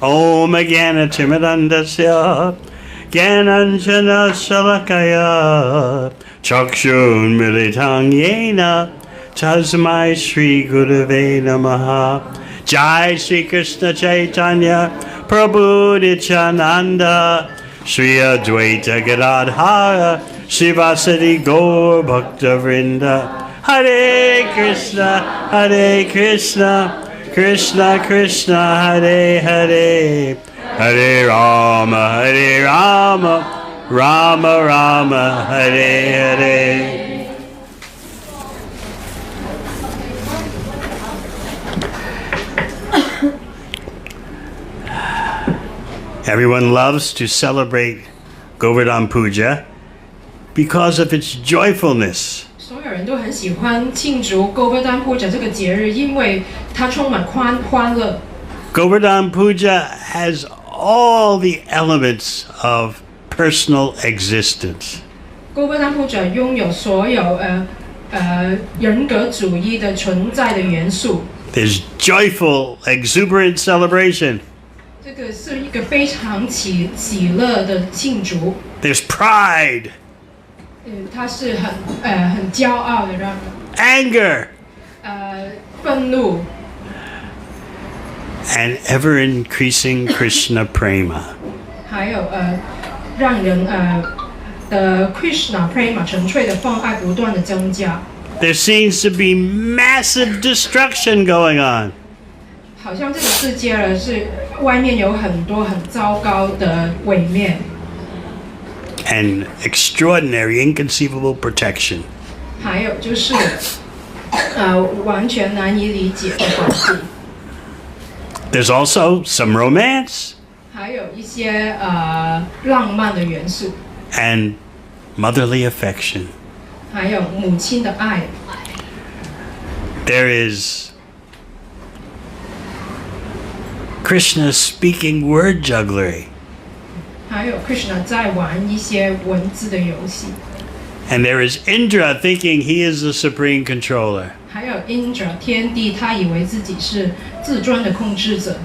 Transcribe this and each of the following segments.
Om Jnana-timirandasya Jnananjana Shalakaya Chakshun Militam Yena Tasmai Shri Gurave Namaha. Jai Shri Krishna Chaitanya Prabhu Nityananda Shri Advaita Gadadhara Srivasadi Gaur Bhakta Vrinda. Hare Krishna, Krishna Krishna, Hare Hare, Hare Rama, Rama Rama, Hare Hare. Everyone loves to celebrate Govardhana Puja because of its joyfulness. 所有人都很喜欢庆祝 Govardhana Puja 这个节日，因为它充满欢乐。Govardhana Puja has all the elements of personal existence. Govardhana Puja 拥有所有人格主义的存在的元素。There's joyful, exuberant celebration. 这个是一个非常喜乐的庆祝。There's pride. 它是很骄傲的，让 anger, 愤怒 and ever increasing Krishna prema. 还有让人的 Krishna prema 纯粹的放爱不断的增加。There seems to be massive destruction going on. 好像这个世界是外面有很多很糟糕的毁灭。And extraordinary, inconceivable protection. 还有就是完全难以理解的保护。There's also some romance. 还有一些浪漫的元素。And motherly affection. 还有母亲的爱。There is Krishna speaking word jugglery. 还有 Krishna 在玩一些文字的游戏。And there is Indra thinking he is the supreme controller. 还有 Indra 天帝，他以为自己是至尊的控制者。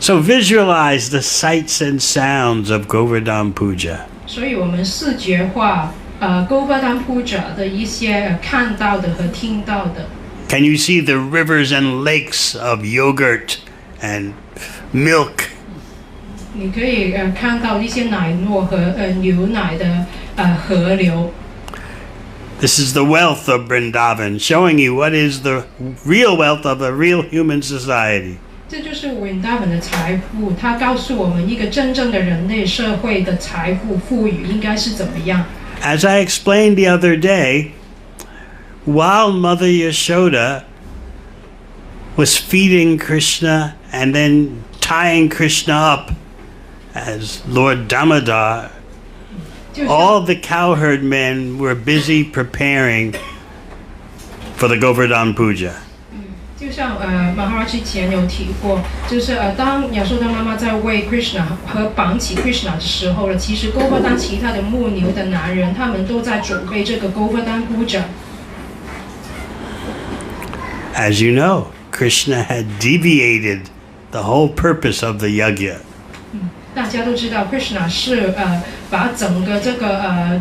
So visualize the sights and sounds of Govardhana Puja. 所以我们视觉化Govardhana Puja 的一些看到的和听到的。Can you see the rivers and lakes of yogurt and milk? 你可以看到一些奶酪和牛奶的河流。This is the wealth of Vrindavan, showing you what is the real wealth of a real human society. 这就是 Vrindavan 的财富，它告诉我们一个真正的人类社会的财富富裕应该是怎么样。As I explained the other day, while Mother Yashoda was feeding Krishna and then tying Krishna up as Lord Damodar, all the cowherd men were busy preparing for the Govardhana Puja. 就像马哈拉之前有提过，就是当亚寿达妈妈在喂 Krishna 和绑起 Krishna 的时候了，其实 Govardhana 其他的牧牛的男人，他们都在准备这个 Govardhana Puja。As you know, Krishna had deviated the whole purpose of the yajna. 大家都知道 Krishna 是把整个这个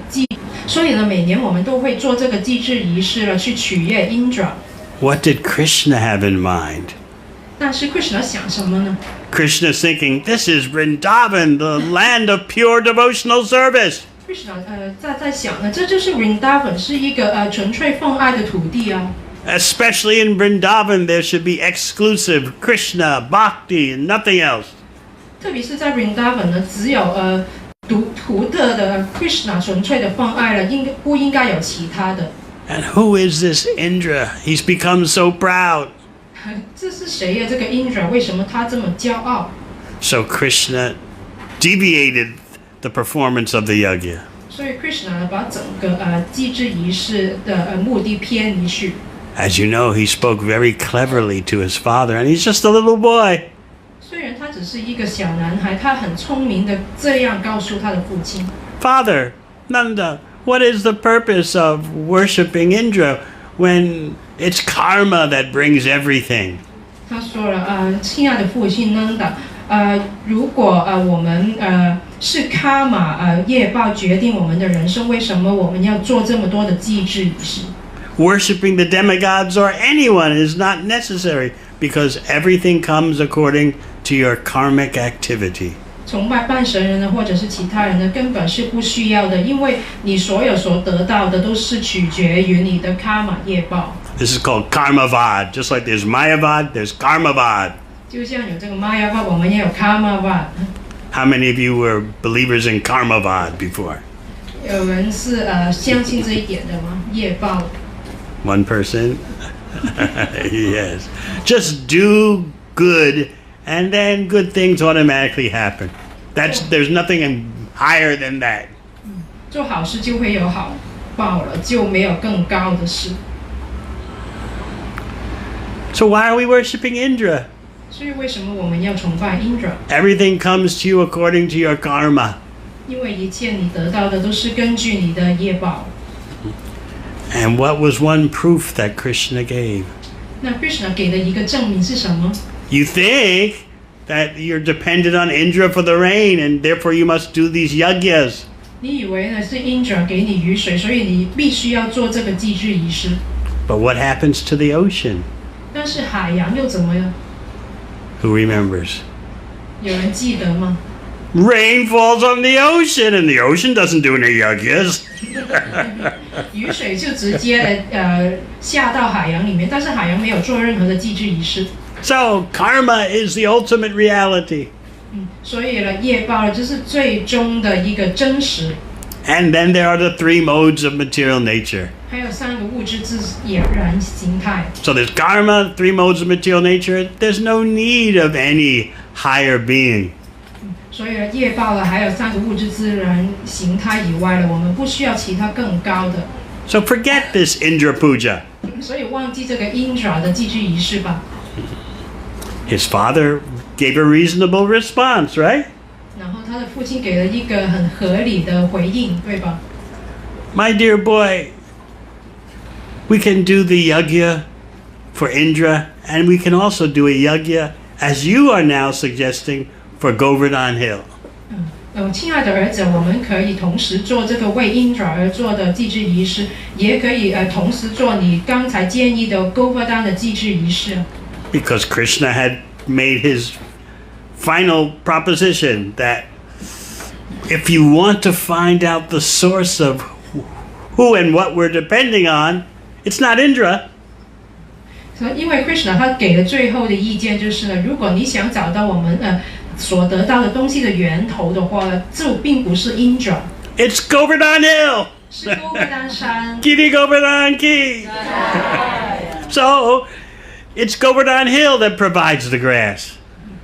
所以呢，每年我们都会做这个祭祀仪式了，去取悦 Indra。What did Krishna have in mind? 但是 Krishna 想什么呢？ Krishna's thinking, this is Vrindavan, the land of pure devotional service. Krishna 在想呢，这就是 Vrindavan 是一个纯粹奉爱的土地啊。Especially in Vrindavan, there should be exclusive Krishna, Bhakti, and nothing else. 特别是在 Vrindavan 呢，只有独特的 Krishna 纯粹的奉爱了，不应该有其他的。And who is this Indra? He's become so proud. 这是谁呀？这个 Indra 为什么他这么骄傲？ So Krishna deviated the performance of the yajna. 所以 Krishna 呢，把整个祭祀仪式的目的偏离去。As you know, he spoke very cleverly to his father, and he's just a little boy. 虽然他只是一个小男孩，他很聪明的这样告诉他的父亲 Father, Nanda, what is the purpose of worshipping Indra when it's karma that brings everything? 他说了亲爱的父亲 Nanda，如果我们是卡玛业报决定我们的人生，为什么我们要做这么多的祭祀仪式？ Worshipping the demigods or anyone is not necessary because everything comes according to your karmic activity. 崇拜半神人呢，或者是其他人呢，根本是不需要的，因为你所有所得到的都是取决于你的卡玛业报。 This is called karmavad. Just like there's mayavad, there's karmavad. 就像有这个玛雅 vad， 我们也有卡玛 vad。 How many of you were believers in karmavad before? 有人是相信这一点的吗？业报。 One person? Yes. Just do good and then good things automatically happen. There's nothing higher than that. 做好事就会有好报了，就没有更高的事。 So why are we worshiping Indra? 所以为什么我们要崇拜 Indra？ Everything comes to you according to your karma. 因为一切你得到的都是根据你的业报。 And what was one proof that Krishna gave? 那 Krishna 给的一个证明是什么？ You think that you're dependent on Indra for the rain and therefore you must do these yagyas. 你以为呢是 Indra 给你雨水，所以你必须要做这个祭祀仪式。 But what happens to the ocean? 但是海洋又怎么样？ Who remembers? 有人记得吗？ Rain falls on the ocean and the ocean doesn't do any yagyas. 雨水就直接下到海洋里面，但是海洋没有做任何的祭祀仪式。 So karma is the ultimate reality. 所以呢，业报呢就是最终的一个真实。 And then there are the three modes of material nature. 还有三个物质自然形态。 So there's karma, three modes of material nature. There's no need of any higher being. 所以呢，业报了还有三个物质自然形态以外呢，我们不需要其他更高的。 So forget this Indra puja. 所以忘记这个 Indra 的祭祀仪式吧。 His father gave a reasonable response, right? 然后他的父亲给了一个很合理的回应，对吧？ My dear boy, we can do the yagya for Indra, and we can also do a yagya, as you are now suggesting, for Govardhana Hill. 亲爱的儿子，我们可以同时做这个为 Indra 而做的祭祀仪式，也可以同时做你刚才建议的 Govardhana 的祭祀仪式。 Because Krishna had made his final proposition that if you want to find out the source of who and what we're depending on, it's not Indra. 因为 Krishna 他给的最后的意见就是呢，如果你想找到我们所得到的东西的源头的话，这并不是 Indra， It's Govardhana Hill. 是勾格丹山。Giri Govardhana ki. So it's Govardhana Hill that provides the grass,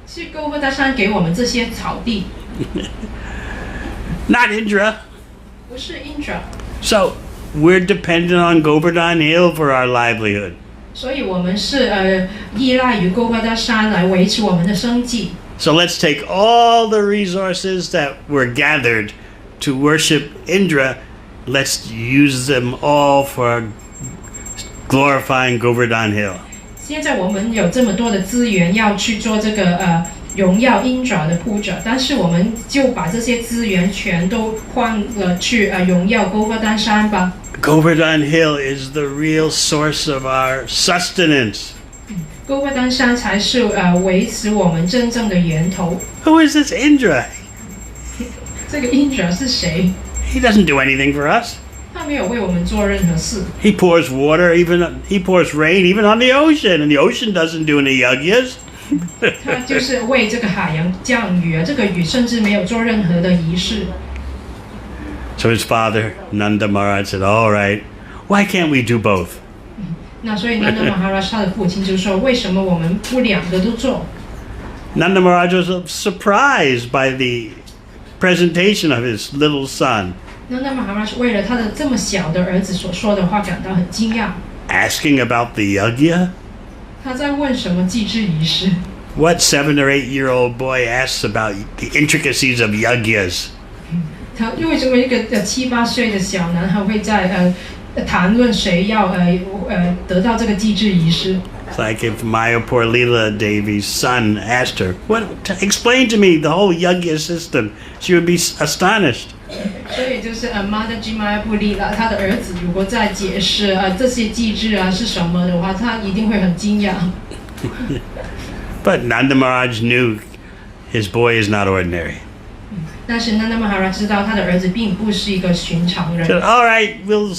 是勾格丹山给我们这些草地， not Indra. 不是 Indra。 So we're dependent on Govardhana Hill for our livelihood. 所以我们是依赖于勾格丹山来维持我们的生计。 So let's take all the resources that were gathered to worship Indra, let's use them all for glorifying Govardhana Hill. 现在我们有这么多的资源要去做这个荣耀 Indra 的 puja， 但是我们就把这些资源全都换了去荣耀勾格丹山吧。 Govardhana Hill is the real source of our sustenance. 勾格丹山才是维持我们真正的源头。 Who is this Indra? 这个 Indra 是谁？ He doesn't do anything for us. 他没有为我们做任何事。 He pours water, he pours rain even on the ocean, and the ocean doesn't do any yagyas. 他就是为这个海洋降雨啊，这个雨甚至没有做任何的仪式。 So his father, Nanda Maharaj, said, all right, why can't we do both? 那所以 Nanda Maharaj 他的父亲就说：“为什么我们不两个都做？” Nanda Maharaj was surprised by the presentation of his little son, Nanda Maharaj 为了他的这么小的儿子所说的话感到很惊讶。 asking about the yagya. 他在问什么祭祀仪式？ What 7 or 8-year-old boy asks about the intricacies of yagyas? 他为什么一个7、8岁的小男孩会在谈论谁要得到这个祭祀仪式？ It's like if Mayapur Devi's son asked her, explain to me the whole yagya system, she would be astonished. 所以就是妈的吉玛亚布利拉，他的儿子如果在解释这些机制是什么的话，他一定会很惊讶。But Nanda Maharaj knew his boy is not ordinary. 但是 Nanda Maharaj 知道他的儿子并不是一个寻常人。Said, all right, we'll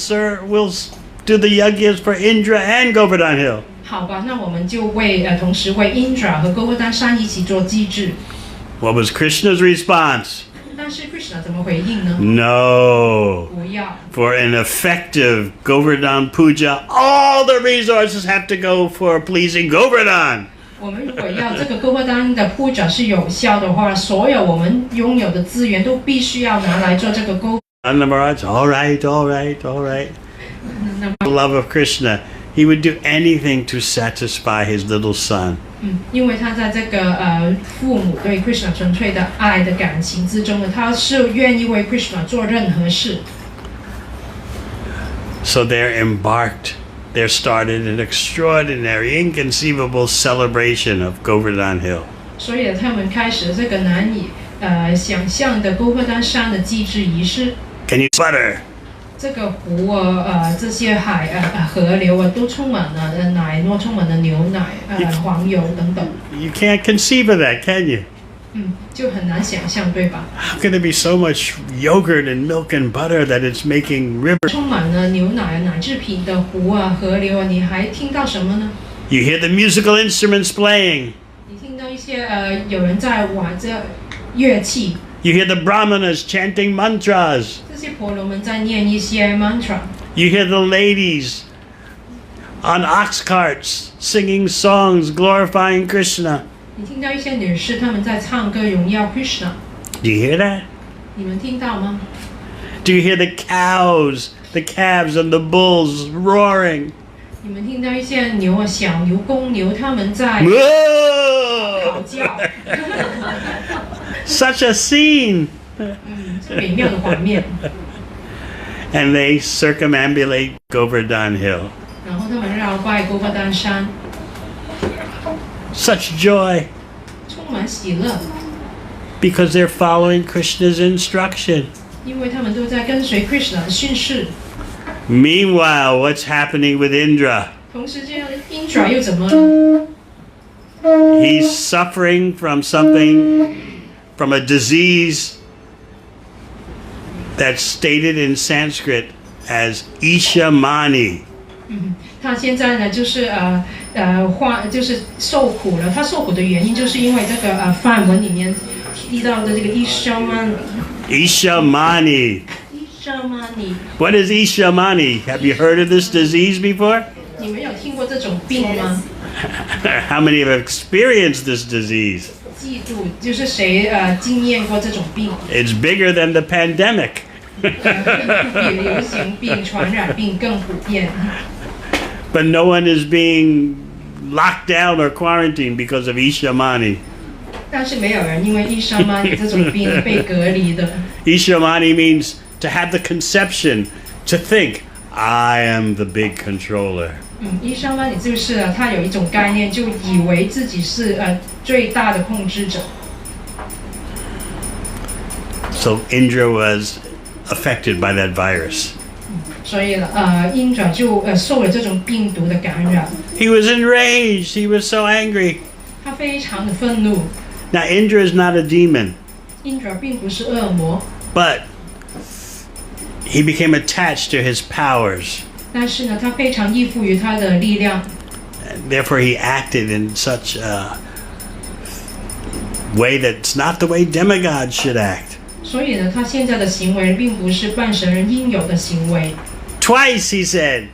do the yagyas for Indra and Govardhana Hill. 好吧，那我们就同时为 Indra 和哥哥丹山一起做机制。What was Krishna's response? 但是 Krishna 怎么回应呢？ No. 不要。For an effective Govardhan puja, all the resources have to go for pleasing Govardhan. 我们如果要这个哥哥丹的 puja 是有效的话，所有我们拥有的资源都必须要拿来做这个哥。Nanda Maharaj, all right. The love of Krishna. He would do anything to satisfy his little son. 因为他在这个父母对 Krishna 纯粹的爱的感情之中呢，他是愿意为 Krishna 做任何事。So there started an extraordinary, inconceivable celebration of Govardhana Hill. 所以他们开始这个难以想象的哥哥丹山的祭祀仪式。Can you butter? 这个湖这些河流都充满了奶酪，充满了牛奶、黄油等等。You can't conceive of that, can you? 就很难想象，对吧？ How can there be so much yogurt and milk and butter that it's making rivers? 充满了牛奶、奶制品的湖河流你还听到什么呢？ You hear the musical instruments playing. 你听到一些有人在玩这乐器。You hear the brahmanas chanting mantras. 这些婆罗门在念一些 mantra. You hear the ladies on ox carts singing songs glorifying Krishna. 你听到一些女士她们在唱歌荣耀 Krishna. Do you hear that? 你们听到吗？ Do you hear the cows, the calves, and the bulls roaring? 你们听到一些牛小牛、公牛，他们在嚎叫。Such a scene. 美妙的画面。And they circumambulate Govardhana Hill. 然后他们绕拜哥哥丹山。Such joy. 充满喜乐。Because they're following Krishna's instruction. 因为他们都在跟随 Krishna 的训示。Meanwhile, what's happening with Indra? 同时间 Indra 又怎么了？ He's suffering from a disease that's stated in Sanskrit as Ishamani. 他现在呢，就是就是受苦了。他受苦的原因，就是因为这个梵文里面提到的这个 Ishamani. Ishamani. What is Ishamani? Have you heard of this disease before? 你们有听过这种病吗？ How many have experienced this disease? 记住，就是谁经验过这种病？ It's bigger than the pandemic. 比流行病、传染病更普遍。But no one is being locked down or quarantined because of Ishamani. 但是没有人因为伊莎玛尼这种病被隔离的。Ishamani means to have the conception, to think, I am the big controller. 伊莎玛尼就是他有一种概念，就以为自己是最大的控制者。So Indra was affected by that virus. 所以Indra 就受了这种病毒的感染。He was enraged. He was so angry. 他非常的愤怒。Now Indra is not a demon. Indra 并不是恶魔。But he became attached to his powers. 但是呢，他非常依附于他的力量。Therefore, he acted in such a way that's not the way demigods should act. 所以呢，他现在的行为并不是半神人应有的行为。Twice he said,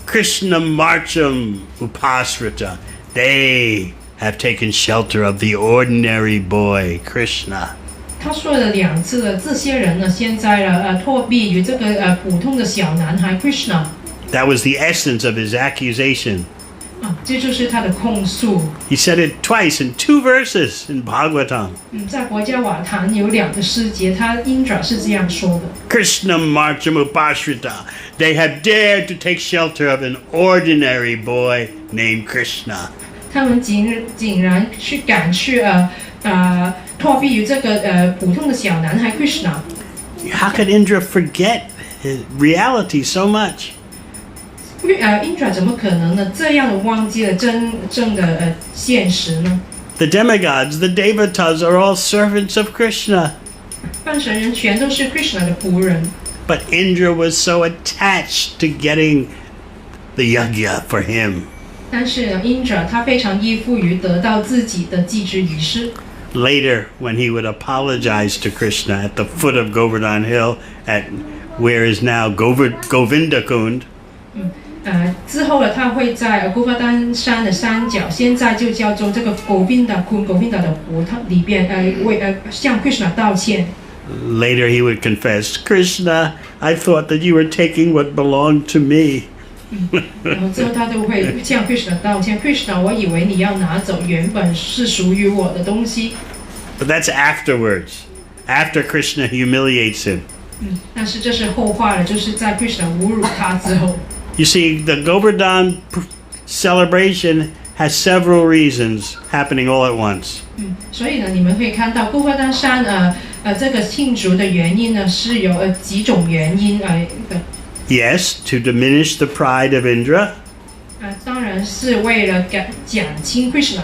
Krishna Marcham Upasrita. They have taken shelter of the ordinary boy, Krishna. 他说了2次了，这些人呢，现在托庇于这个普通的小男孩 Krishna。That was the essence of his accusation. 这就是他的控诉。He said it twice in 2 verses in Bhagavatam. 在国家瓦坛有2个诗节，他Indra是这样说的 Krishnam Marchamupashrita. They have dared to take shelter of an ordinary boy named Krishna. 他们竟然敢去托庇于这个普通的小男孩 Krishna。 How could Indra forget his reality so much? Indra 怎么可能呢？这样的忘记了真正的现实呢？ The demigods, the devatas, are all servants of Krishna. 半神人全都是 Krishna 的仆人， But Indra was so attached to getting the yajna for him. 但是呢 Indra 他非常依附于得到自己的祭祀仪式。 Later, when he would apologize to Krishna at the foot of Govardhana Hill, at where is now Govindakund, 之后呢，他会在古巴丹山的山脚，现在就叫做这个Govinda的湖，它里边向 Krishna 道歉。 later he would confess, Krishna, I thought that you were taking what belonged to me. 然后之后他都会向 Krishna 道歉 ，Krishna， 我以为你要拿走原本是属于我的东西。 But that's afterwards, after Krishna humiliates him. 但是这是后话了，就是在 Krishna 侮辱他之后。 You see, the Govardhana celebration has several reasons happening all at once. 所以呢，你们可以看到古巴丹山这个庆祝的原因呢，是有几种原因的。 Yes, to diminish the pride of Indra. 当然是为了减轻 Krishna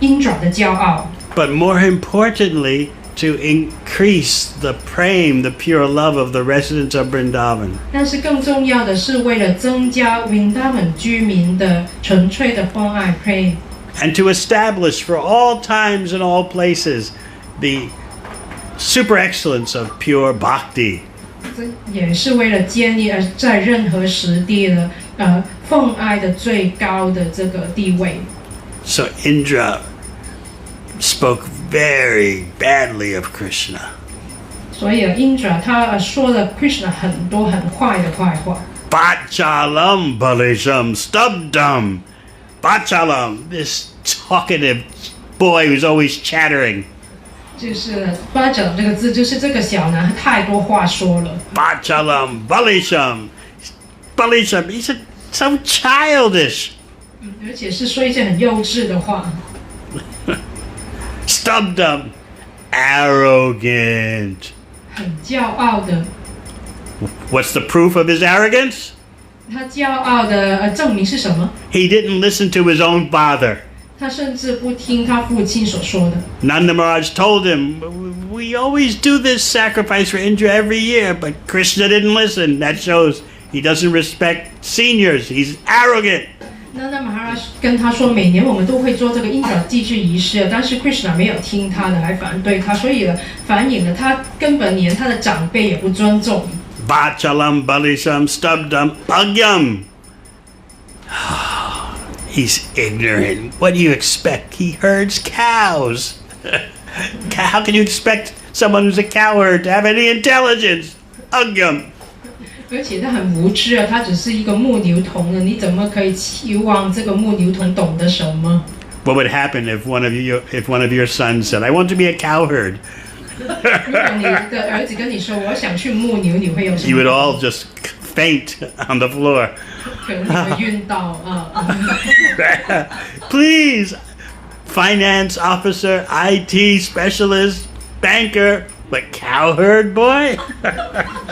Indra 的骄傲。 But more importantly, to increase the prem, the pure love of the residents of Vrindavan. 但是更重要的是为了增加 Vrindavan 居民的纯粹的奉爱 Prem， And to establish for all times and all places the super excellence of pure bhakti. 这也是为了建立在任何时地的奉爱的最高的这个地位。 So Indra spoke very badly of Krishna. 所以Indra 他说了 Krishna 很多很坏的坏话。 Bachalam balisham stubdum. Bachalam, this talkative boy who's always chattering. 就是巴掌这个字，就是这个小男孩太多话说了。 Bachalam balisham. Balisham, he's so childish. 而且是说一些很幼稚的话。 Stubdum, arrogant. 很骄傲的。 What's the proof of his arrogance? 他骄傲的证明是什么？ He didn't listen to his own father. 他甚至不听他父亲所说的。 Nanda Maharaj told him, we always do this sacrifice for Indra every year, but Krishna didn't listen. That shows he doesn't respect seniors. He's arrogant. 那Maharaj 跟他说，每年我们都会做这个 Indra 祭祀仪式，但是 Krishna 没有听他的，还反对他，所以反映了他根本连他的长辈也不尊重。 Bachalam balisham stubdum agyam. He's ignorant. What do you expect? He herds cows. How can you expect someone who's a cowherd to have any intelligence? Agyam. 而且他很无知啊，他只是一个牧牛童呢，你怎么可以期望这个牧牛童懂得什么？ What would happen if one of your sons said, "I want to be a cowherd"? 如果你的儿子跟你说我想去牧牛，你会有什么？ You would all just faint on the floor. 可能你会晕倒啊。Please, finance officer, IT specialist, banker, but cowherd boy?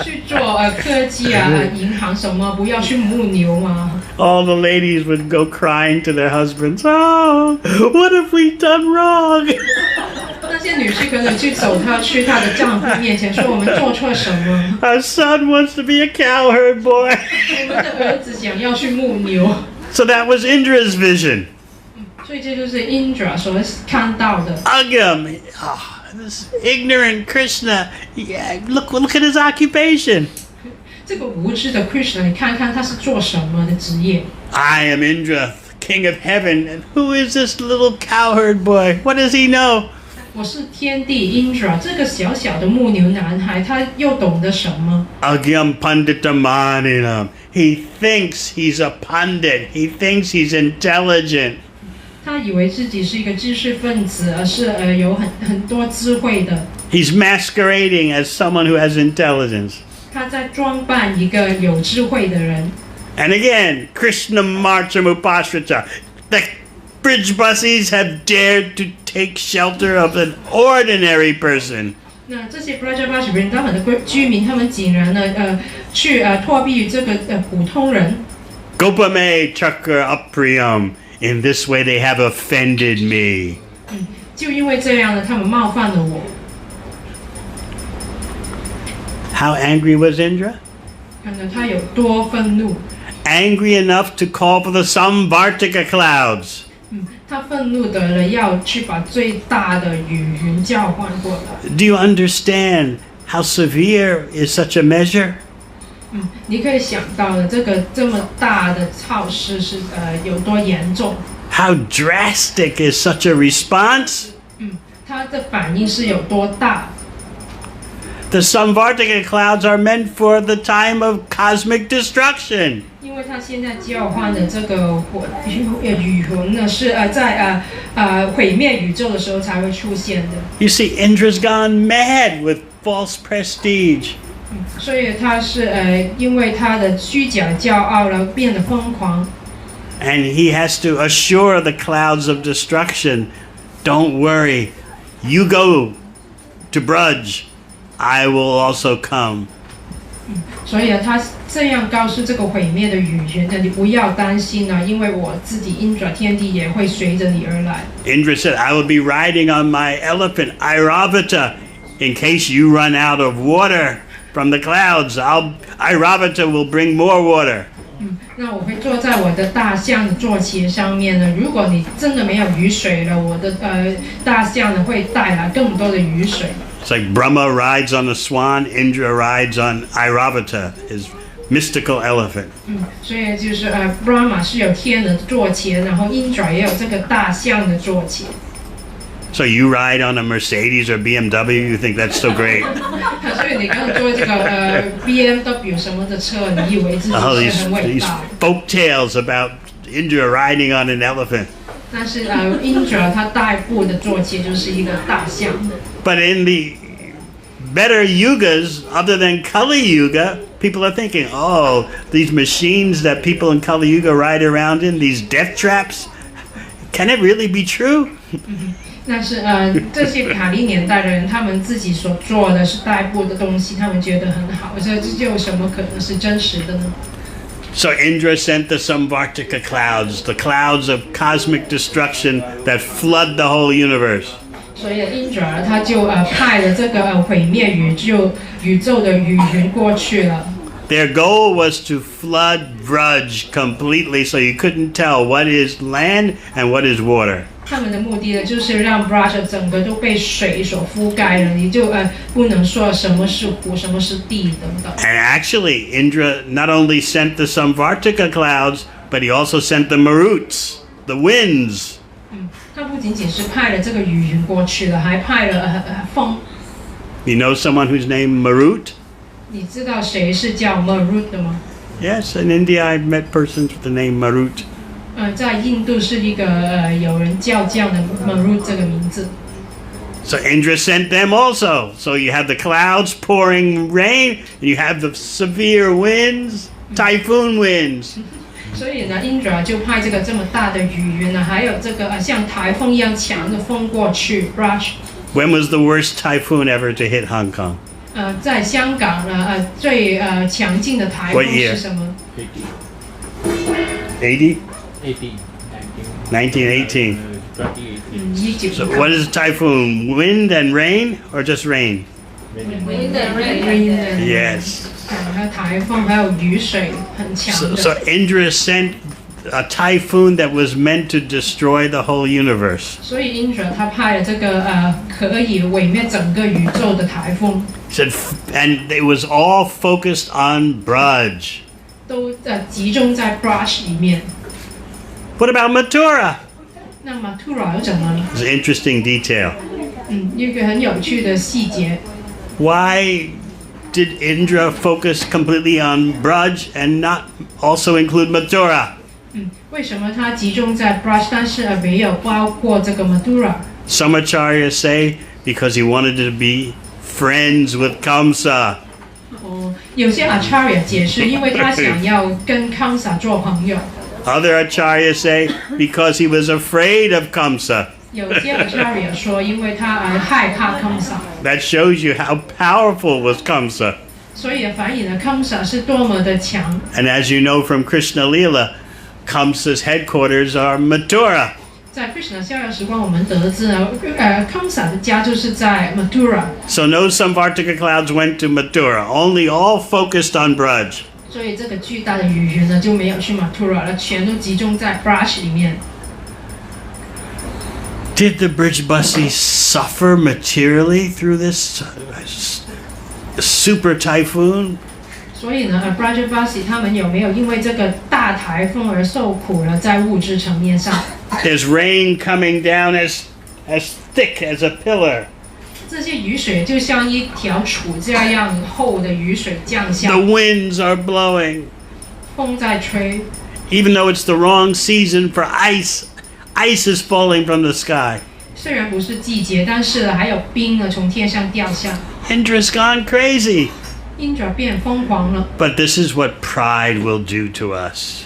去做科技啊，银行什么，不要去牧牛嘛。 All the ladies would go crying to their husbands. Oh, what have we done wrong? 那些女士可能去她的丈夫面前说我们做错什么？ Our son wants to be a cowherd boy. 我们的儿子想要去牧牛。 So that was Indra's vision. 所以这就是 Indra 所看到的。 Agam, this ignorant Krishna. Yeah, look at his occupation. 这个无知的 Krishna， 你看看他是做什么的职业？ I am Indra, king of heaven, and who is this little cowherd boy? What does he know? 我是天帝 Indra， 这个小小的牧牛男孩，他又懂得什么？ Agyam panditamaninam. He thinks he's a pundit. He thinks he's intelligent. 他以为自己是一个知识分子，而是有很多智慧的。He's masquerading as someone who has intelligence. 他在装扮一个有智慧的人。 And again, Krishna Marcham Upashrita. The bridge buses have dared to take shelter of an ordinary person. 那这些 Brajavashi 人，他们的居民，他们竟然呢去托庇于这个普通人。 Gopame Chakra Apriyam. In this way they have offended me. 就因为这样呢，他们冒犯了我。 How angry was Indra? 看到他有多愤怒。 Angry enough to call for the Samvartika clouds. 他愤怒的了，要去把最大的雨云叫唤过来。 Do you understand how severe is such a measure? 你可以想到的，这个这么大的措施是有多严重。 How drastic is such a response? 他的反应是有多大？ The Samvartika clouds are meant for the time of cosmic destruction. 因为他现在叫唤的这个雨云呢，是在毁灭宇宙的时候才会出现的。 You see, Indra's gone mad with false prestige. 所以他是因为他的虚假骄傲而变得疯狂。 And he has to assure the clouds of destruction, don't worry, you go to Braj, I will also come. 所以他这样告诉这个毁灭的雨云呢，你不要担心啊，因为我自己 Indra 天帝也会随着你而来。 Indra said, I will be riding on my elephant, Airavata, in case you run out of water from the clouds. Airavata will bring more water. 那我会坐在我的大象的坐骑上面呢。如果你真的没有雨水了，我的大象呢会带来更多的雨水。 It's like Brahma rides on a swan, Indra rides on Airavata, his mystical elephant. 所以就是Brahma 是有天的坐骑，然后 Indra 也有这个大象的坐骑。 So you ride on a Mercedes or BMW, you think that's so great. 所以你刚坐这个BMW 什么的车，你以为自己 Oh, 是很伟 these 大？ folk tales about Indra riding on an elephant. 但是Indra 他代步的坐骑就是一个大象。 But in the better yugas, other than Kali Yuga, people are thinking, oh, these machines that people in Kali Yuga ride around in, these death traps, can it really be true? 但是这些卡利年代的人，他们自己所做的是代步的东西，他们觉得很好，这就有什么可能是真实的呢？ So Indra sent the Samvartika clouds, the clouds of cosmic destruction that flood the whole universe. 所以 Indra 他就派了这个毁灭宇宙的雨云过去了。 Their goal was to flood Braj completely so you couldn't tell what is land and what is water. 他们的目的呢，就是让 Braj 整个都被水所覆盖了，你就不能说什么是湖，什么是地等等。 And actually, Indra not only sent the Samvartika clouds, but he also sent the Maruts, the winds. 他不仅仅是派了这个雨云过去了，还派了风。 You know someone who's named Marut? 你知道谁是叫 Marut 的吗？ Yes, in India I've met persons with the name Marut. 在印度是一个有人叫这样的 Marut 这个名字。 So Indra sent them also. So you have the clouds pouring rain, and you have the severe winds, typhoon winds. 所以呢 ，Indra 就派这个这么大的雨云呢，还有这个像台风一样强的风过去 ，Braj。 When was the worst typhoon ever to hit Hong Kong? 在香港呢，最强劲的台风是什么？ 80? 1918. 1918. So what is a typhoon? Wind and rain, or just rain? Wind and rain. Yes. 还有台风，还有雨水很强 So 的。 Indra sent a typhoon that was meant to destroy the whole universe. 所以 Indra 他派了这个可以毁灭整个宇宙的台风， Said, and it was all focused on Braj. 都集中在 Braj 里面。 What about Mathura? 那 Mathura 又怎么了？ It's an interesting detail. 一个很有趣的细节。Why did Indra focus completely on Braj and not also include Mathura? 为什么他集中在 Braj， 但是没有包括这个 Mathura？ Some acharyas say because he wanted to be friends with Kamsa. 有些 Acharya 解释，因为他想要跟 Kamsa 做朋友。Other acharyas say because he was afraid of Kamsa. 有些 Acharya 说，因为他害怕 Kamsa。 That shows you how powerful was Kamsa. 所以反映了 Kamsa 是多么的强。 And as you know from Krishna Lila, Kamsa's headquarters are Mathura. 在 Krishna 逍遥时光，我们得知呢，Kamsa 的家就是在 Mathura。 So no Samvartika clouds went to Mathura, only all focused on Braj. 所以这个巨大的雨云呢，就没有去 Mathura 了，全都集中在 Braj 里面。 Did the Brijbasis suffer materially through this super typhoon? 所以呢，Brajabasi 他们有没有因为这个大台风而受苦了？在物质层面上， There's rain coming down as thick as a pillar. 这些雨水就像一条柱这样厚的雨水降下 The， winds are blowing. 风在吹。 Even though it's the wrong season for ice, ice is falling from the sky. 虽然不是季节，但是还有冰呢从天上掉下。 Indra's gone crazy. Indra 变疯狂了， But this is what pride will do to us.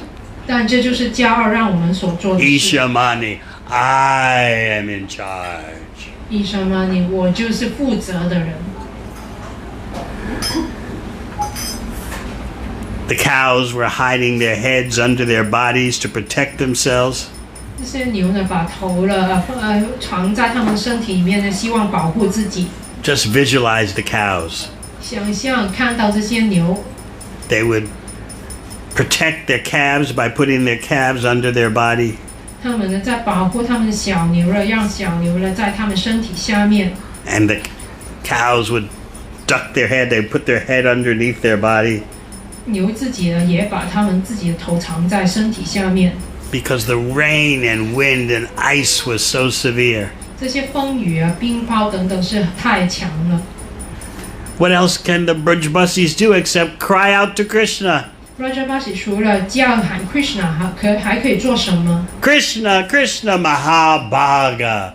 但这就是骄傲让我们所做的事。 Ishamani, I am in charge. 医生吗？我就是负责的人。 The cows were hiding their heads under their bodies to protect themselves. 这些牛呢，把头藏在它们身体里面呢，希望保护自己。 Just visualize the cows. 想象看到这些牛， They would protect their calves by putting their calves under their body. 他们呢在保护他们的小牛了，让小牛呢在他们身体下面。 And the cows would duck their head. They put their head underneath their body 牛自己呢也把他们自己的头藏在身体下面。 because the rain and wind and ice was so severe. 这些风雨啊、冰雹等等是太强了。 What else can the Brijbasis do except cry out to Krishna? Rajabasi 除了叫喊 Krishna， 还可以做什么？ Krishna, Krishna, Mahabhaga.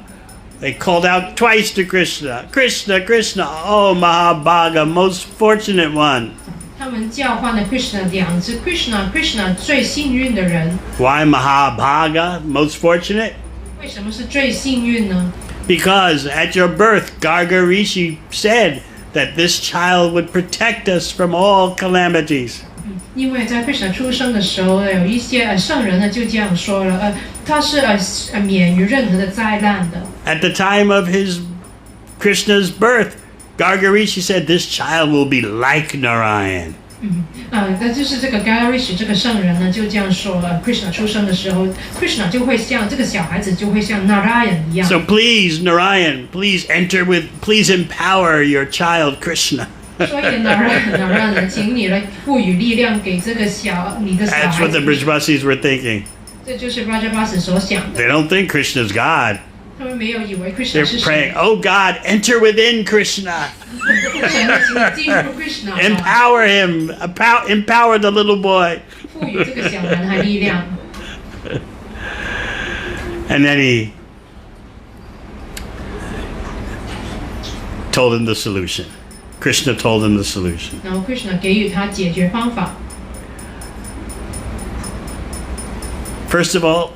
They called out twice to Krishna. Krishna, Krishna, oh Mahabhaga, most fortunate one. 他们叫唤了 Krishna 两次 ，Krishna Krishna 最幸运的人。 Why Mahabhaga, most fortunate? 为什么是最幸运呢？ Because at your birth, Garga Rishi said that this child would protect us from all calamities. 因为在 Krishna 出生的时候，有一些圣人呢就这样说了，他是免于任何的灾难的。 At the time of Krishna's birth, Garga Rishi said this child will be like Narayan. 那就是这个 Giri 这个圣人呢就这样说了，Krishna 出生的时候 ，Krishna 就会像这个小孩子就会像 Narayan 一样。 So please, Narayan, please empower your child Krishna. 所以 Narayan 请你来赋予力量给这个你的小 That's 孩 what the 子。 Brijbasis were thinking. 这就是 Rajabasi 所想的。 They don't think Krishna's God. 他们没有以为 Krishna They're 是 praying, 神， oh God, enter within Krishna. 神请进入 Krishna 吧， Empower him. Empower the little boy. 赋予这个小男孩力量。 And then he told him the solution. Krishna told him the solution. 然后 Krishna 给予他解决方法。 First of all,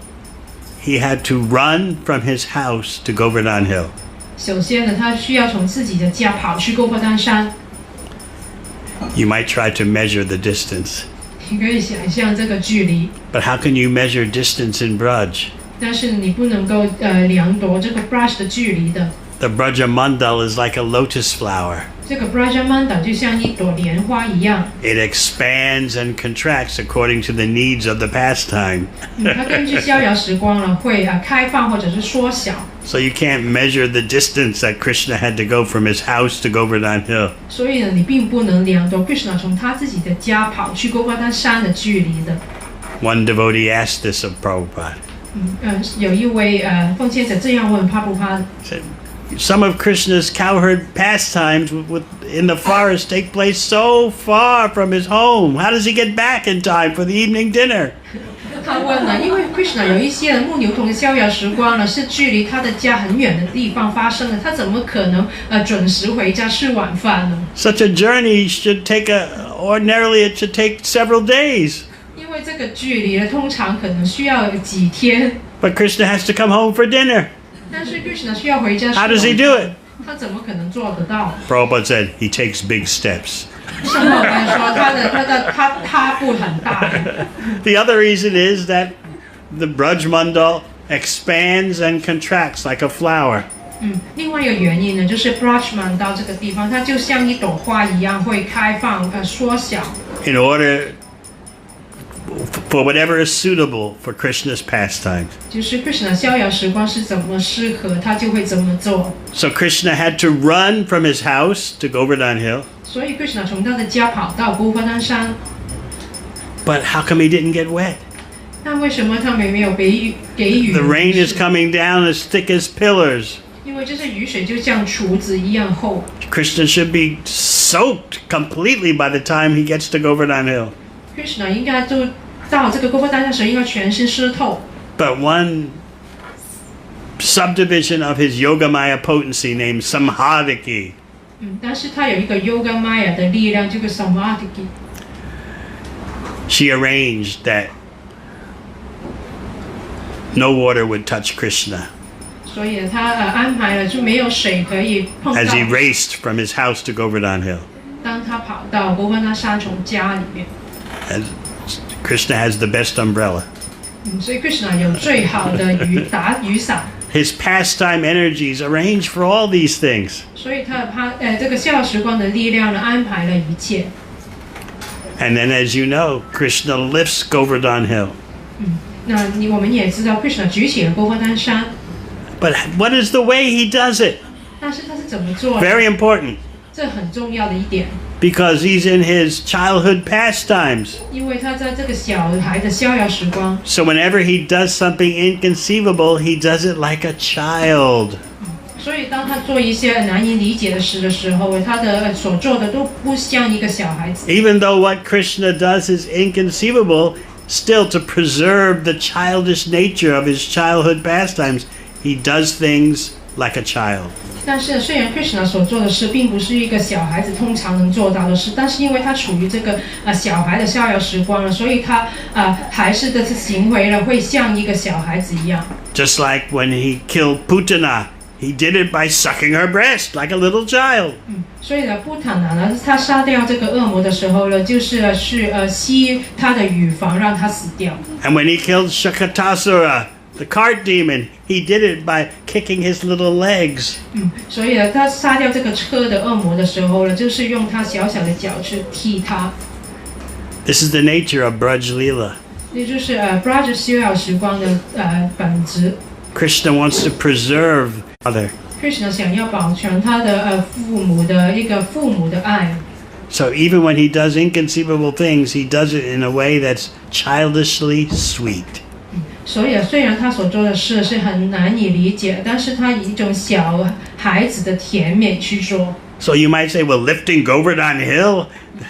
he had to run from his house to Govardhana Hill. 首先呢，他需要从自己的家跑去勾婆丹山。 You might try to measure the distance. 你可以想象这个距离， But how can you measure distance in Braj? 但是你不能够量度这个 brush 的距离的。 The Brajamandal is like a lotus flower. 这个 Brajamanda 就像一朵莲花一样， It expands and contracts according to the needs of the pastime. 它根据逍遥时光呢会开放或者是缩小。 So you can't measure the distance that Krishna had to go from his house to Govardhana Hill. 所以呢，你并不能量度 Krishna 从他自己的家跑去勾婆丹山的距离的。 One devotee asked this of Prabhupada. 有一位奉献者这样问帕布帕， He said, some of Krishna's cowherd pastimes in the forest take place so far from his home. How does he get back in time for the evening dinner? 他问呢，因为 Krishna 有一些牧牛童的逍遥时光呢，是距离他的家很远的地方发生的，他怎么可能准时回家吃晚饭呢？ Such a journey should ordinarily it should take several days. 因为这个距离呢，通常可能需要几天。 But Krishna has to come home for dinner. 但是 Krishna 需要回家吃晚 How 饭。 does he do it? 他怎么可能做得到？ Prabhupada said he takes big steps. 上面我跟你说，他步很大。The other reason is that the Braj Mandal expands and contracts like a flower. 另外一个原因呢，就是 Brajman 到这个地方，它就像一朵花一样会开放、缩小。In order for whatever is suitable for Krishna's pastimes. 就是 Krishna 逍遥时光是怎么适合，他就会怎么做。So Krishna had to run from his house to Govardhana Hill. 所以 Krishna 从他的家跑到Govardhana山。But how come he didn't get wet? 那为什么他们没有给予？ The rain is coming down as thick as pillars. 因为这些雨水就像厨子一样厚。Krishna should be soaked completely by the time he gets to Govardhana Hill. Krishna 应该就到这个Govardhana的时候，应该全身湿透。But one subdivision of his Yogamaya potency named Samhadiki. 但是他有一个 Yoga Maya 的力量，这个 Samadhi。She arranged that no water would touch Krishna 所以他安排了，就没有水可以碰到。 as he raced from his house to Govardhana Hill. 当他跑到Govardhana山从家里面。 And Krishna has the best umbrella. 所以 Krishna 有最好的雨伞。 His pastime energies arrange for all these things. 所以这个逍遥时光的力量呢，安排了一切。 And then, as you know, Krishna lifts Govardhana Hill. 那我们也知道 Krishna 举起了Govardhana山。 But what is the way he does it? 但是他是怎么做的？ Very important. 这很重要的一点。 Because he's in his childhood pastimes. 因为他在这个小孩的逍遥时光。 So whenever he does something inconceivable, he does it like a child. 所以当他做一些难以理解的事的时候，他的所做的都不像一个小孩子。 Even though what Krishna does is inconceivable, still to preserve the childish nature of his childhood pastimes, he does things like a child. 但是虽然 Krishna 所做的事并不是一个小孩子通常能做到的事，但是因为他处于这个小孩的逍遥时光了，所以他还是的行为了会像一个小孩子一样。 Just like when he killed Putana, he did it by sucking her breast like a little child. 所以呢，布坦拿呢，他杀掉这个恶魔的时候呢，就是吸他的乳房让他死掉。 And when he killed Shakatasura, the cart demon, he did it by kicking his little legs. 所以呢，他杀掉这个车的恶魔的时候呢，就是用他小小的脚去踢他。 This is the nature of Braj Leela. 也就是Braj 逍遥时光的本质。 Krishna wants to preserve other. Krishna 想要保全他的父母的爱。 So even when he does inconceivable things, he does it in a way that's childishly sweet. 所以虽然他所做的事是很难以理解，但是他以一种小孩子的甜美去做。 So you might say, well, lifting Govardhana Hill,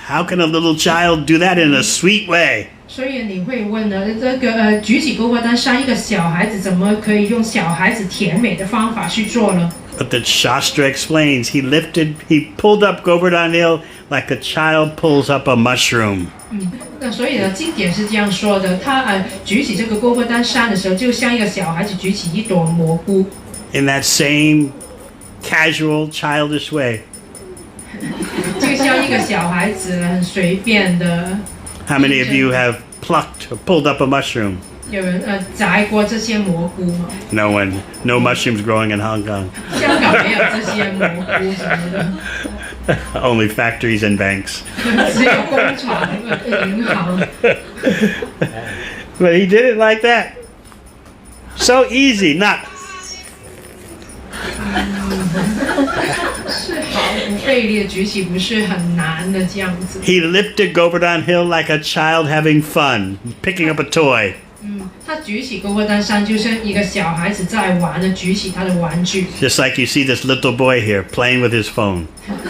how can a little child do that in a sweet way? 所以你会问呢，这个举起Govardhana山，一个小孩子怎么可以用小孩子甜美的方法去做呢？ But the Shastra explains, he pulled up Govardhana Hill like a child pulls up a mushroom. 那所以呢，经典是这样说的，他举起这个Govardhana山的时候，就像一个小孩子举起一朵蘑菇。 In that same casual, childish way. 就像一个小孩子很随便的。 How many of you have plucked or pulled up a mushroom? 有人摘过这些蘑菇吗？ No one. No mushrooms growing in Hong Kong. 香港没有这些蘑菇什么的。Only factories and banks. 只有工厂、银行。 But he did it like that. So easy, not. 是毫不费力的举起，不是很难的这样子。 He lifted Govardhana Hill like a child having fun, picking up a toy. 他举起勾戈丹山，就像一个小孩子在玩的，举起他的玩具。Just like you see this little boy here playing with his phone.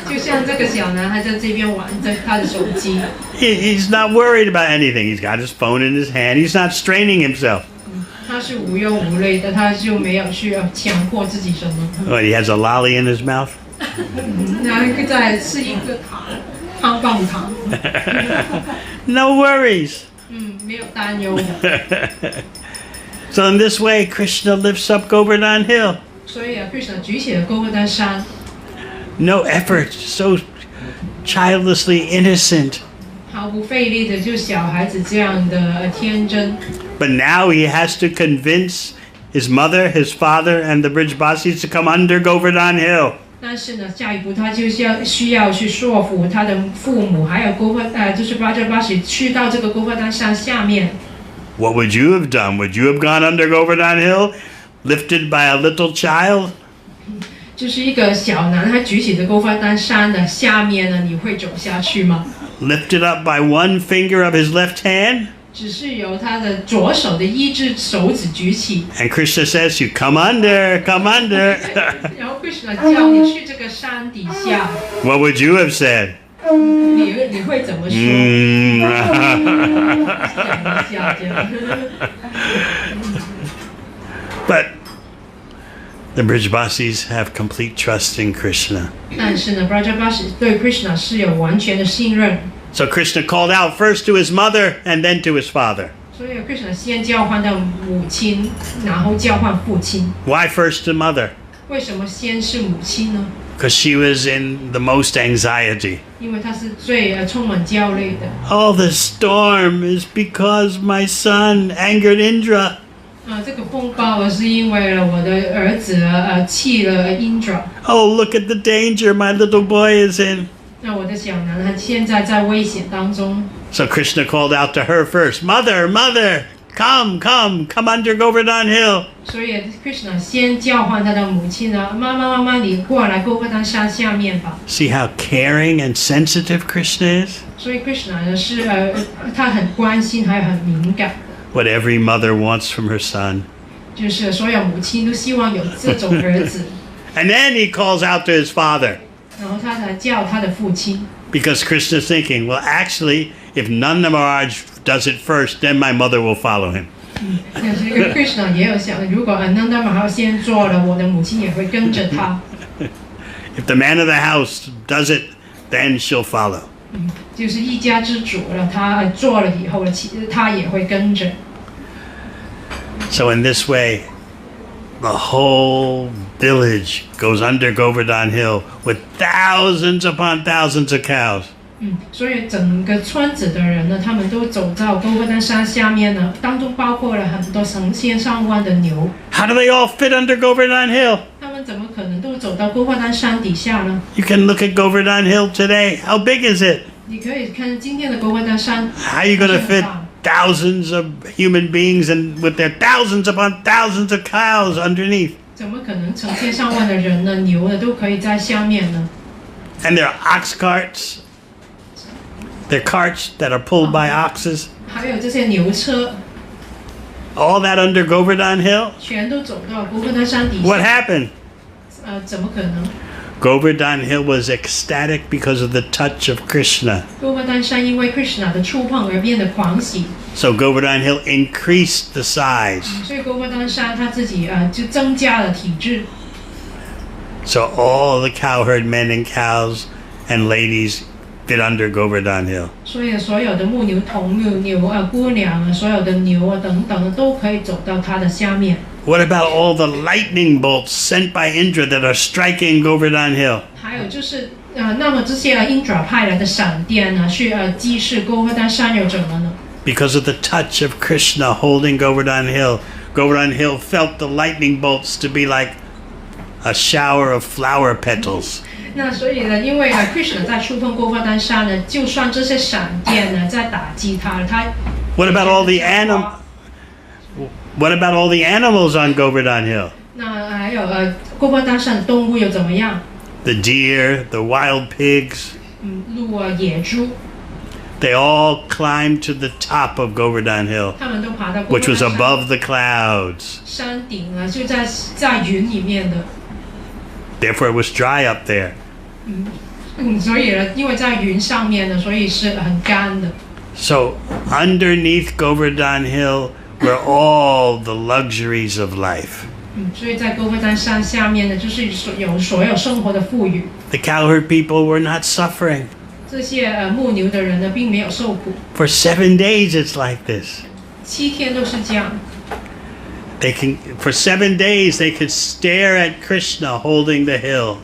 就像这个小男孩在这边玩着他的手机。He's not worried about anything. He's got his phone in his hand. He's not straining himself. 他是无忧无虑的，他就没有去强迫自己什么。What, he has a lolly in his mouth? 他在吃一个糖，棒棒糖。No worries. 没有担忧。So in this way, Krishna lifts up Govardhana Hill. 所以Krishna 举起了勾戈丹山。No effort, so childlessly innocent. 毫不费力的，就小孩子这样的天真。But now he has to convince his mother, his father, and the Brijbasis to come under Govardhana Hill. 但是呢，下一步他就需要去说服他的父母，还有就是巴扎巴什去到这个勾戈丹山下面。What would you have done? Would you have gone under Govardhana Hill, lifted by a little child? 就是一个小男孩举起的勾戈丹山的下面呢，你会走下去吗？ Lifted up by one finger of his left hand? 只是由他的左手的一只手指举起。And Krishna says, "You come under, come under." 然后 Krishna 叫你去这个山底下。What would you have said? 你会怎么说？想一下这样。But the Brijbasis have complete trust in Krishna. 但是呢 Brajabasi 对 Krishna 是有完全的信任。So Krishna called out first to his mother and then to his father. 所以 Krishna 先交换到母亲，然后交换父亲。Why first to mother? 为什么先是母亲呢？ Because she was in the most anxiety. 因为她是最充满焦虑的。All the storm is because my son angered Indra. 这个风暴是因为我的儿子气了 Indra。Oh, look at the danger my little boy is in. 那我的小男孩现在在危险当中。So Krishna called out to her first, "Mother, mother, come under Govardhana Hill." 所以 Krishna 先叫唤他的母亲呢，妈妈，你过来勾戈丹山下面吧。See how caring and sensitive Krishna is? 所以 Krishna 呢是他很关心，还很敏感。What every mother wants from her son. 就是所有母亲都希望有这种儿子。And then he calls out to his father. 然后他才叫他的父亲。Because Krishna's thinking, well, actually, if Nanda Maharaj does it first, then my mother will follow him. 但是这个 Krishna 也有想，如果Nanda Maharaj 先做了，我的母亲也会跟着他。If the man of the house does it, then she'll follow. 就是一家之主了，他做了以后了，其实他也会跟着。So in this way, the whole village goes under Govardhana Hill with thousands upon thousands of cows. 所以整个村子的人呢，他们都走到勾戈丹山下面呢，当中包括了很多成千上万的牛。How do they all fit under Govardhana Hill? 他们怎么可能都走到勾戈丹山底下呢？ You can look at Govardhana Hill today. How big is it? 你可以看今天的勾戈丹山。How are you going to fit thousands of human beings and with their thousands upon thousands of cows underneath? 怎么可能成千上万的人呢？牛呢都可以在下面呢？ And there are ox carts. They're carts that are pulled by oxes. 还有这些牛车。All that under Govardhana Hill? 全都走到勾戈丹山底下。What happened? 怎么可能？ Govardhana Hill was ecstatic because of the touch of Krishna. 勾戈丹山因为 Krishna 的触碰而变得狂喜。So Govardhana Hill increased the size. 所以勾戈丹山他自己就增加了体质。So all the cowherd men and cows and ladies fit under Govardhana Hill. 所以所有的牧牛童牛姑娘所有的牛等等都可以走到它的下面。What about all the lightning bolts sent by Indra that are striking Govardhana Hill? 还有就是那么这些Indra 派来的闪电呢，去击逝勾戈丹山又怎么呢？ Because of the touch of Krishna holding Govardhana Hill, Govardhana Hill felt the lightning bolts to be like a shower of flower petals. 那所以呢，因为Krishna 在触碰勾戈丹山呢，就算这些闪电呢在打击他，他 What about all the animals on Govardhana Hill? 那还有勾戈丹山的动物又怎么样？ The deer, the wild pigs. 鹿野猪。They all climbed to the top of Govardhana Hill, 他们都爬到govardhana which was above the clouds. 山顶啊，就在云里面的。Therefore, it was dry up there. 所以呢，因为在云上面呢，所以是很干的。So, underneath Govardhana Hill were all the luxuries of life. 所以在govardhana山下面呢，就是所有生活的富裕。The cowherd people were not suffering. 这些牧牛的人呢，并没有受苦。For 7 days, it's like this. 7天都是这样。For 7 days, they could stare at Krishna holding the hill.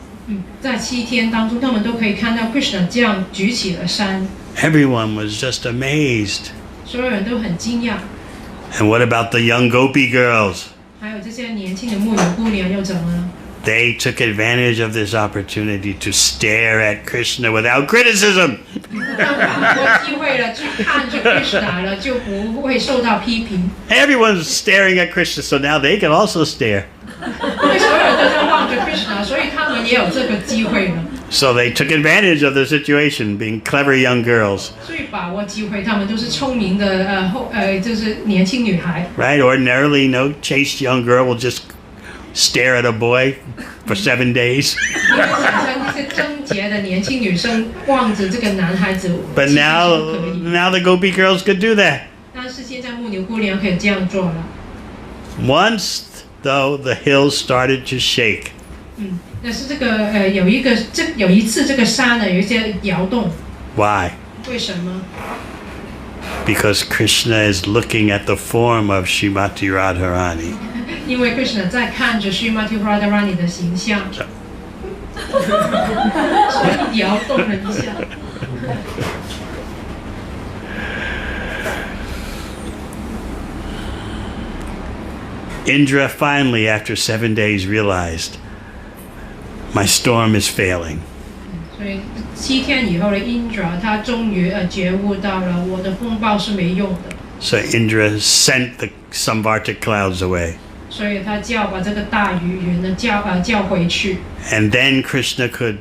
在7天当中，他们都可以看到 Krishna 这样举起了山。Everyone was just amazed. 所有人都很惊讶。And what about the young gopi girls? 还有这些年轻的牧牛姑娘又怎么了？ They took advantage of this opportunity to stare at Krishna without criticism. 他们把握机会了，去看着 Krishna 了，就不会受到批评。Everyone's staring at Krishna, so now they can also stare. 因为所有人都在望着 Krishna， 所以他们也有这个机会了。So they took advantage of the situation, being clever young girls. 所以把握机会，他们都是聪明的就是年轻女孩。Right? Ordinarily, no chaste young girl will just stare at a boy for 7 days. 你会想象这些贞洁的年轻女生望着这个男孩子， But 其实 now, 是可以。 now the gopi girls could do that. 但是现在牧牛姑娘可以这样做了。Once, though, the hills started to shake. 但是这个有一次这个山呢有一些摇动。 Why? 为什么？ Because Krishna is looking at the form of Srimati Radharani. 因为 Krishna 在看着 Srimati Radharani 的形象，所以摇动了一下。Indra finally, after 7 days, realized, my storm is failing. 所以7天以后的 Indra 他终于觉悟到了我的风暴是没用的。 So Indra sent the Samvarta clouds away. 所以他把这个大雨云呢叫回去。 And then Krishna could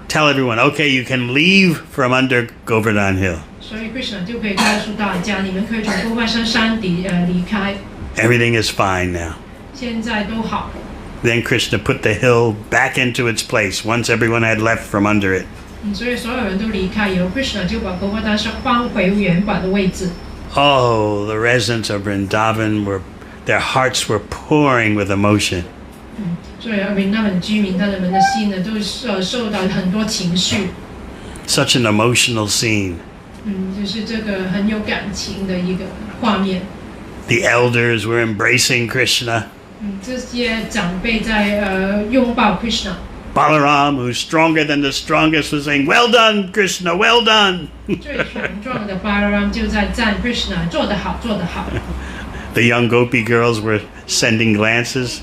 tell everyone, okay, you can leave from under Govardhana Hill. 所以 Krishna 就可以告诉大家，你们可以从govardhana山底离开。 Everything is fine now. 现在都好。 Then Krishna put the hill back into its place once everyone had left from under it. 所以所有人都离开以后 ，Krishna 就把govardhana山放回原本的位置。 Oh, the residents of Vrindavan their hearts were pouring with emotion. 所以Vrindavan的居民，他们的心呢，都受到很多情绪。 Such an emotional scene. 就是这个很有感情的一个画面。 The elders were embracing Krishna. 这些长辈在拥抱 Krishna。 Balaram, who's stronger than the strongest, was saying, "Well done, Krishna, well done." 最强壮的 Balaram 就在赞 Krishna， 做得好，做得好。 The young gopi girls were sending glances.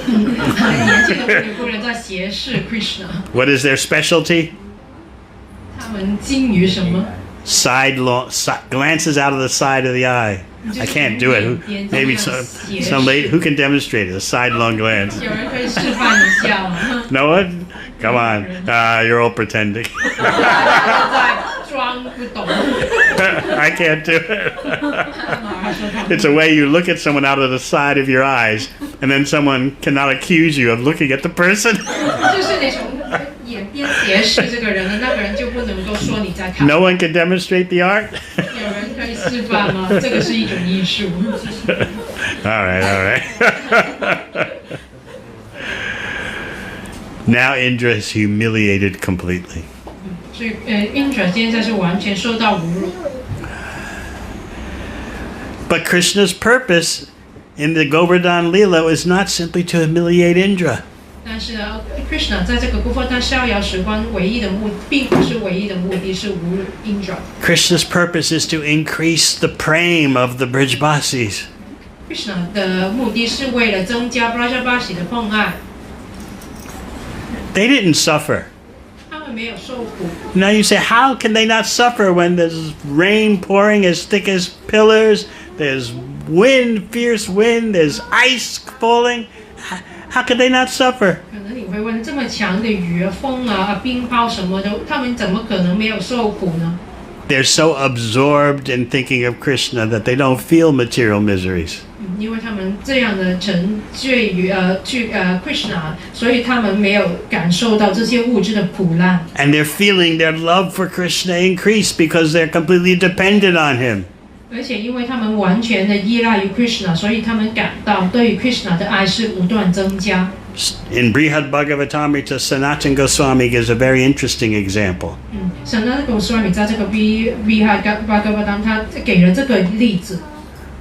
年轻的姑娘在斜视 Krishna。 What is their specialty? 他们精于什么？ Glances out of the side of the eye. I can't do it. Maybe some lady who can demonstrate it, a sidelong glance. 有人可以示范一下吗？ No one? Come on. You're all pretending. 在装不懂。 I can't do it. It's a way you look at someone out of the side of your eyes, and then someone cannot accuse you of looking at the person. 就是你从眼边斜视这个人，那个人就不能够说你在看。 No one can demonstrate the art. 有人可以示范吗？这个是一种艺术。All right. Now Indra is humiliated completely. 所以Indra 现在是完全受到侮辱。 But Krishna's purpose in the Govardhana Leela was not simply to humiliate Indra. 但是Krishna 在这个govardhana逍遥时光唯一的并不是唯一的目的是侮辱 Indra。 Krishna's purpose is to increase the prema of the Brijbasis. Krishna 的目的是为了增加 Brajabasi 的奉爱。 They didn't suffer. 他们没有受苦。 Now you say, how can they not suffer when there's rain pouring as thick as pillars, there's wind, fierce wind, there's ice falling? How could they not suffer? 可能你会问，这么强的雨、风啊、冰雹什么的，他们怎么可能没有受苦呢 they're so absorbed in thinking of Krishna that they don't feel material miseries. 因为他们这样的沉醉于Krishna， 所以他们没有感受到这些物质的苦难。And they're feeling their love for Krishna increase because they're completely dependent on him. 而且因为他们完全的依赖于 Krishna， 所以他们感到对于 Krishna 的爱是不断增加。In Brihad Bhagavatamrita, Sanatana Goswami gives a very interesting example. Sanatana Goswami 在这个 Brihad Bhagavatam 他给了这个例子。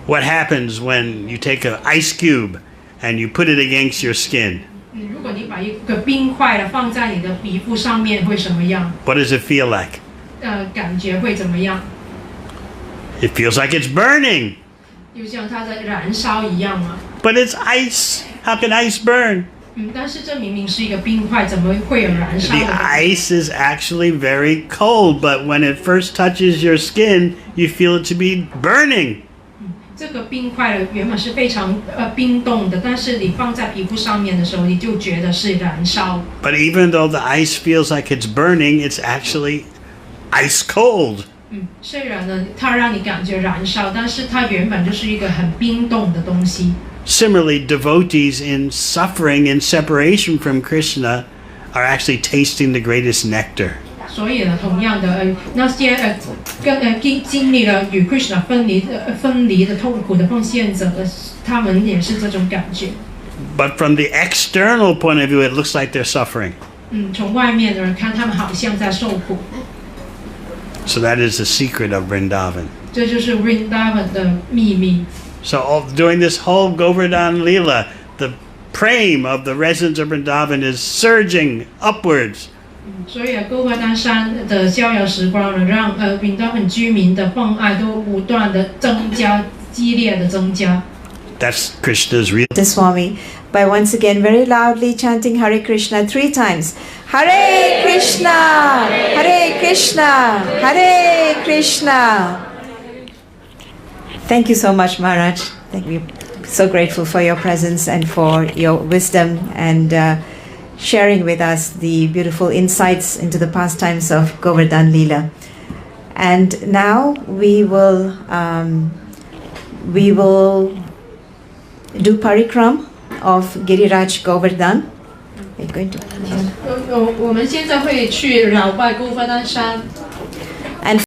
What happens when you take an ice cube and you put it against your skin? 如果你把一个冰块放在你的皮肤上面，会什么样？ What does it feel like? 感觉会怎么样？ It feels like it's burning. 就像它在燃烧一样嘛。 But it's ice. How can ice burn? 但是这明明是一个冰块，怎么会有燃烧 The 的？ ice is actually very cold, but when it first touches your skin, you feel it to be burning. 这个冰块原本是非常冰冻的，但是你放在皮肤上面的时候，你就觉得是燃烧。 But even though the ice feels like it's burning, it's actually ice cold. 虽然呢，它让你感觉燃烧，但是它原本就是一个很冰冻的东西。 Similarly, devotees in suffering and separation from Krishna are actually tasting the greatest nectar. 所以呢，同样的，那些经历了与 Krishna 分离的痛苦的奉献者，他们也是这种感觉。 But from the external point of view, it looks like they're suffering. 从外面的人看，他们好像在受苦。 So that is the secret of Vrindavan. 这就是 Vrindavan 的秘密。 So during this whole Govardhana Leela, the prema of the residents of Vrindavan is surging upwards. 所以哥华丹山的逍遥时光呢，让Vrindavan 居民的奉爱都不断的增加，激烈的增加。 That's Krishna's real. Swami by once again very loudly chanting Hare Krishna 3 times. Hare Krishna, Hare Krishna, Hare Krishna. Thank you so much, Maharaj. Thank you. So grateful for your presence and for your wisdom and sharing with us the beautiful insights into the pastimes of Govardhana Leela. And now we will do parikram of Giriraj Govardhan. We're going to. 我们现在会去绕拜哥华丹山。